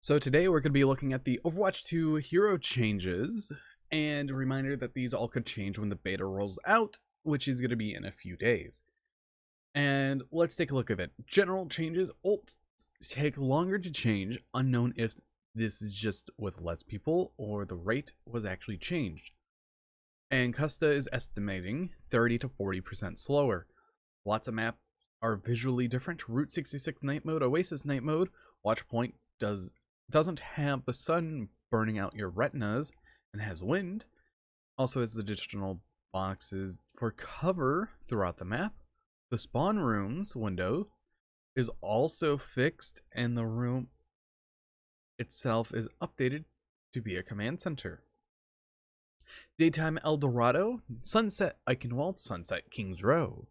So today we're going to be looking at the Overwatch 2 hero changes, and a reminder that these all could change when the beta rolls out, which is going to be in a few days. And let's take a look at it. General changes, ults take longer to change, unknown if this is just with less people or the rate was actually changed. And Custa is estimating 30 to 40% slower. Lots of maps are visually different. Route 66 night mode, Oasis night mode, Watchpoint doesn't have the sun burning out your retinas and has wind. Also has additional boxes for cover throughout the map. The spawn rooms window is also fixed, and the room itself is updated to be a command center. Daytime El Dorado, Sunset Eichenwald, Sunset Kings Row.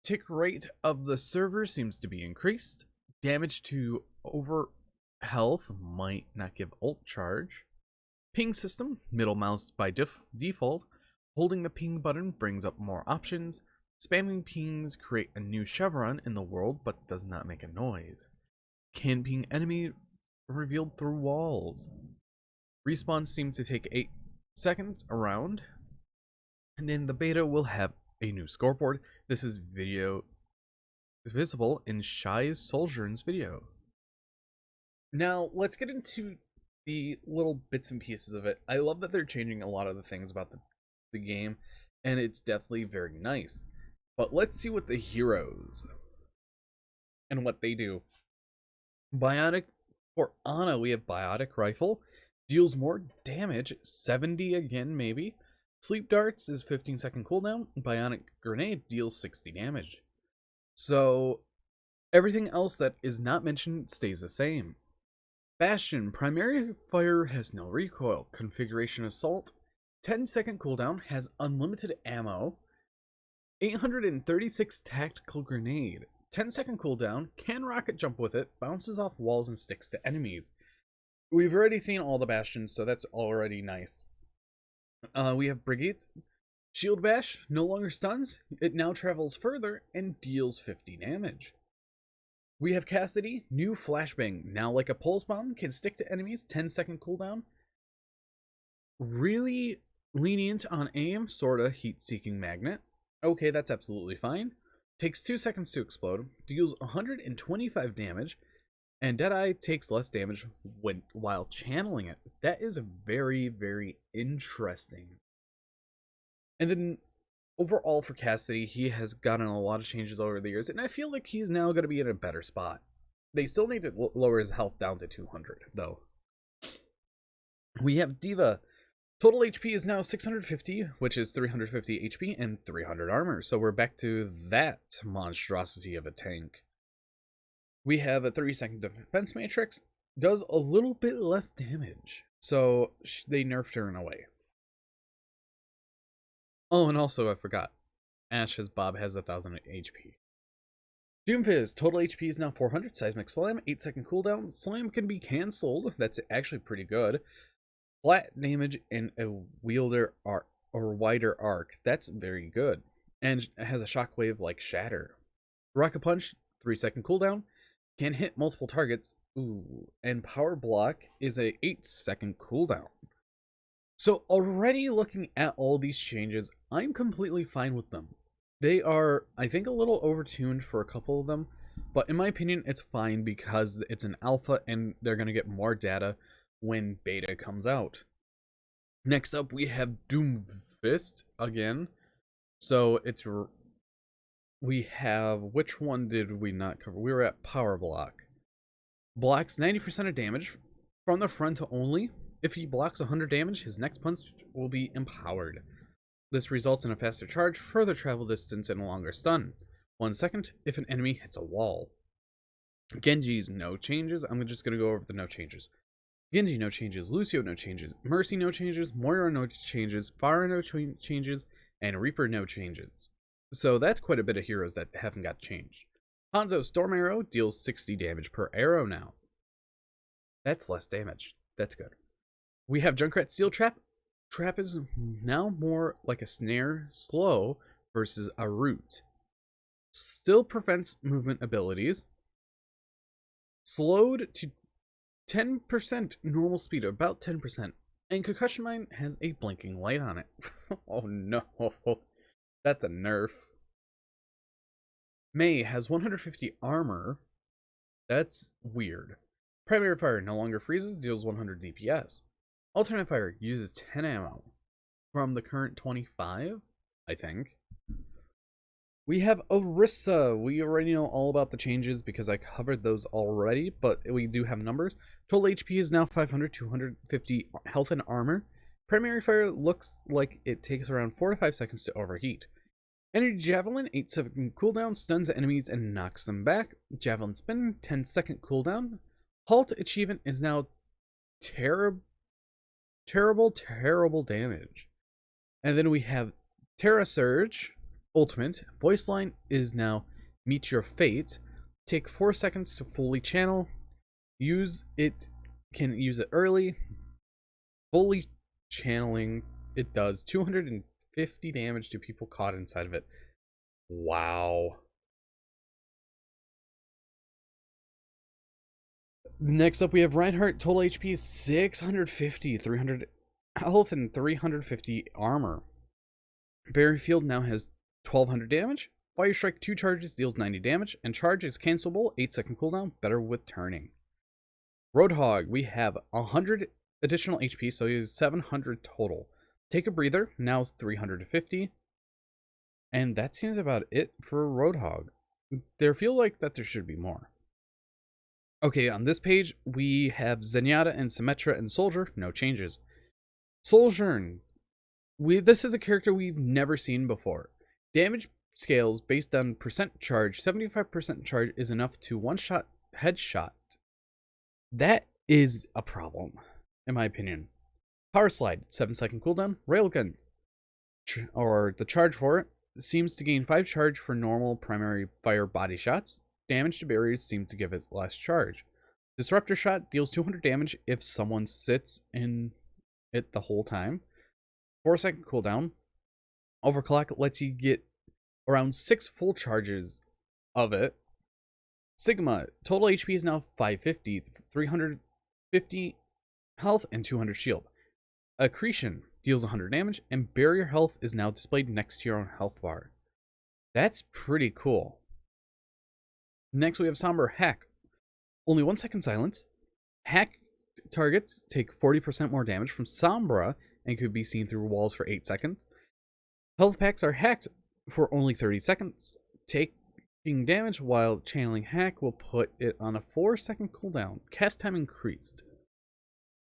Tick rate of the server seems to be increased. Damage to over health might not give ult charge. Ping system, middle mouse by default. Holding the ping button brings up more options. Spamming pings create a new chevron in the world but does not make a noise. Can ping enemy revealed through walls. Respawn seems to take 8 seconds around. And then the beta will have a new scoreboard. This is visible in Shy's Soldier's video. Now, let's get into the little bits and pieces of it. I love that they're changing a lot of the things about the game, and it's definitely very nice. But let's see what the heroes and what they do. Biotic, for Ana, we have Biotic Rifle. Deals more damage, 70 again, maybe. Sleep Darts is 15-second cooldown. Bionic Grenade deals 60 damage. So, everything else that is not mentioned stays the same. Bastion, primary fire has no recoil. Configuration Assault, 10-second cooldown, has unlimited ammo. 836 tactical grenade, 10-second cooldown, can rocket jump with it, bounces off walls and sticks to enemies. We've already seen all the Bastions, so that's already nice. We have Brigade, Shield Bash, no longer stuns, it now travels further and deals 50 damage. We have Cassidy, new flashbang, now like a pulse bomb, can stick to enemies, 10-second cooldown. Really lenient on aim, sorta heat-seeking magnet. Okay, that's absolutely fine. Takes 2 seconds to explode, deals 125 damage, and Deadeye takes less damage while channeling it. That is very, very interesting. And then overall for Cassidy, he has gotten a lot of changes over the years, and I feel like he's now going to be in a better spot. They still need to lower his health down to 200, though. We have Diva. Total HP is now 650, which is 350 HP and 300 armor. So we're back to that monstrosity of a tank. We have a 30-second defense matrix. Does a little bit less damage. So they nerfed her in a way. Oh, and also I forgot. Ash's Bob has 1000 HP. Doomfist. Total HP is now 400. Seismic Slam. 8-second cooldown. Slam can be cancelled. That's actually pretty good. Flat damage and a wider arc or wider arc. That's very good. And it has a shockwave like Shatter. Rocket Punch, 3-second cooldown. Can hit multiple targets. Ooh. And Power Block is a 8-second cooldown. So already looking at all these changes, I'm completely fine with them. They are, I think, a little overtuned for a couple of them. But in my opinion, it's fine because it's an alpha and they're going to get more data when beta comes out. Next up, we have Doomfist again. So we have, which one did we not cover? We were at Power Block. Blocks 90% of damage from the front only. If he blocks 100 damage, his next punch will be empowered. This results in a faster charge, further travel distance, and a longer stun. 1 second if an enemy hits a wall. Genji's no changes. I'm just going to go over the no changes. Genji no changes, Lucio no changes, Mercy no changes, Moira no changes, Pharah no changes, and Reaper no changes. So that's quite a bit of heroes that haven't got changed. Hanzo Storm Arrow deals 60 damage per arrow now. That's less damage. That's good. We have Junkrat Steel Trap. Trap is now more like a snare, slow, versus a root. Still prevents movement abilities. Slowed to 10% normal speed, about 10%. And Concussion Mine has a blinking light on it. Oh no, that's a nerf. Mei has 150 armor. That's weird. Primary Fire no longer freezes, deals 100 DPS. Alternate Fire uses 10 ammo from the current 25, I think. We have Orisa. We already know all about the changes because I covered those already, but we do have numbers. Total HP is now 500, 250 health and armor. Primary Fire looks like it takes around 4 to 5 seconds to overheat. Energy Javelin, 8-second cooldown, stuns enemies and knocks them back. Javelin Spin, 10-second cooldown. Halt achievement is now terrible damage. And then we have Terra Surge. Ultimate voice line is now Meet Your Fate. Take 4 seconds to fully channel. Can use it early. Fully channeling, it does 250 damage to people caught inside of it. Wow. Next up we have Reinhardt. Total HP is 650, 300 health and 350 armor. Barrier Field now has 1200 damage. Fire Strike 2 charges deals 90 damage, and charge is cancelable, 8-second cooldown, better with turning. Roadhog, we have 100 additional HP, so he has 700 total. Take a Breather, now is 350. And that seems about it for Roadhog. There feel like that there should be more. Okay, on this page, we have Zenyatta and Symmetra and Soldier, no changes. Sojourn, this is a character we've never seen before. Damage scales based on percent charge. 75% charge is enough to one-shot headshot. That is a problem, in my opinion. Power Slide, 7-second cooldown. Railgun, or the charge for it, seems to gain 5 charge for normal primary fire body shots. Damage to barriers seems to give it less charge. Disruptor Shot deals 200 damage if someone sits in it the whole time. 4-second cooldown. Overclock lets you get around 6 full charges of it. Sigma, total HP is now 550, 350 health, and 200 shield. Accretion deals 100 damage, and barrier health is now displayed next to your own health bar. That's pretty cool. Next we have Somber Hack. Only 1 second silence. Hack targets take 40% more damage from Sombra and could be seen through walls for 8 seconds. Health packs are hacked for only 30 seconds. Taking damage while channeling hack will put it on a 4-second cooldown. Cast time increased.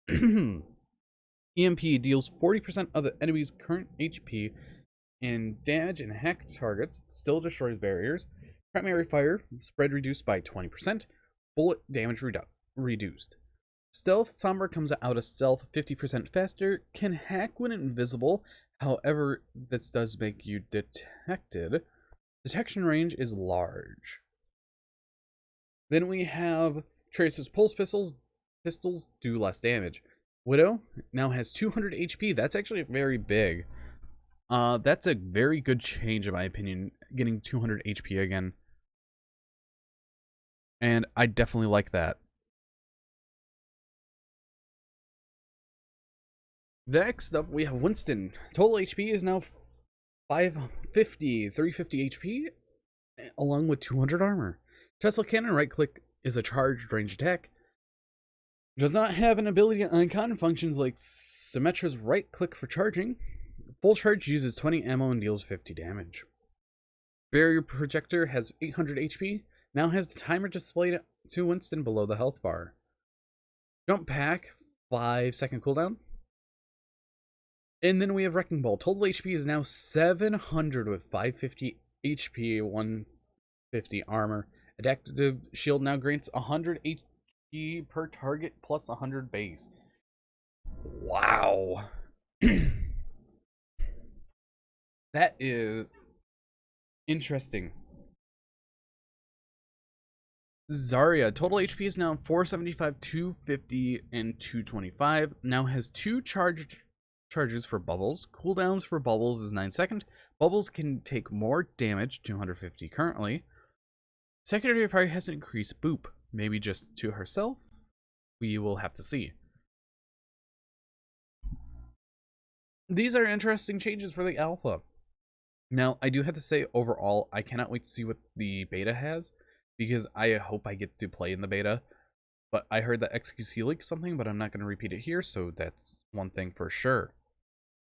EMP deals 40% of the enemy's current HP and damage, and hacked targets still destroys barriers. Primary fire spread reduced by 20%. Bullet damage reduced. Stealth Somber comes out of stealth 50% faster. Can hack when invisible. However, this does make you detected. Detection range is large. Then we have Tracer's Pulse Pistols. Pistols do less damage. Widow now has 200 HP. That's actually very big. That's a very good change in my opinion, getting 200 HP again. And I definitely like that. Next up, we have Winston. Total HP is now 550, 350 HP, along with 200 armor. Tesla Cannon right click is a charged range attack. Does not have an ability to uncon, functions like Symmetra's right click for charging. Full charge uses 20 ammo and deals 50 damage. Barrier Projector has 800 HP. Now has the timer displayed to Winston below the health bar. Jump Pack, 5-second cooldown. And then we have Wrecking Ball. Total HP is now 700 with 550 HP, 150 armor. Adaptive Shield now grants 100 HP per target plus 100 base. Wow. That is interesting. Zarya, total HP is now 475, 250, and 225. Now has 2 charges for bubbles. Cooldowns for bubbles is 9 seconds. Bubbles can take more damage, 250 currently. Secondary fire has an increased boop, maybe just to herself. we will have to see. These are interesting changes for the alpha. Now, I do have to say, overall, I cannot wait to see what the beta has, because I hope I get to play in the beta. But I heard that XQC leaked something, but I'm not going to repeat it here, so that's one thing for sure.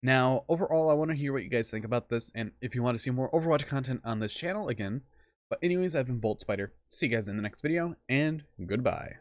Now, overall, I want to hear what you guys think about this, and if you want to see more Overwatch content on this channel again. But anyways, I've been Bolt Spider. See you guys in the next video, and goodbye.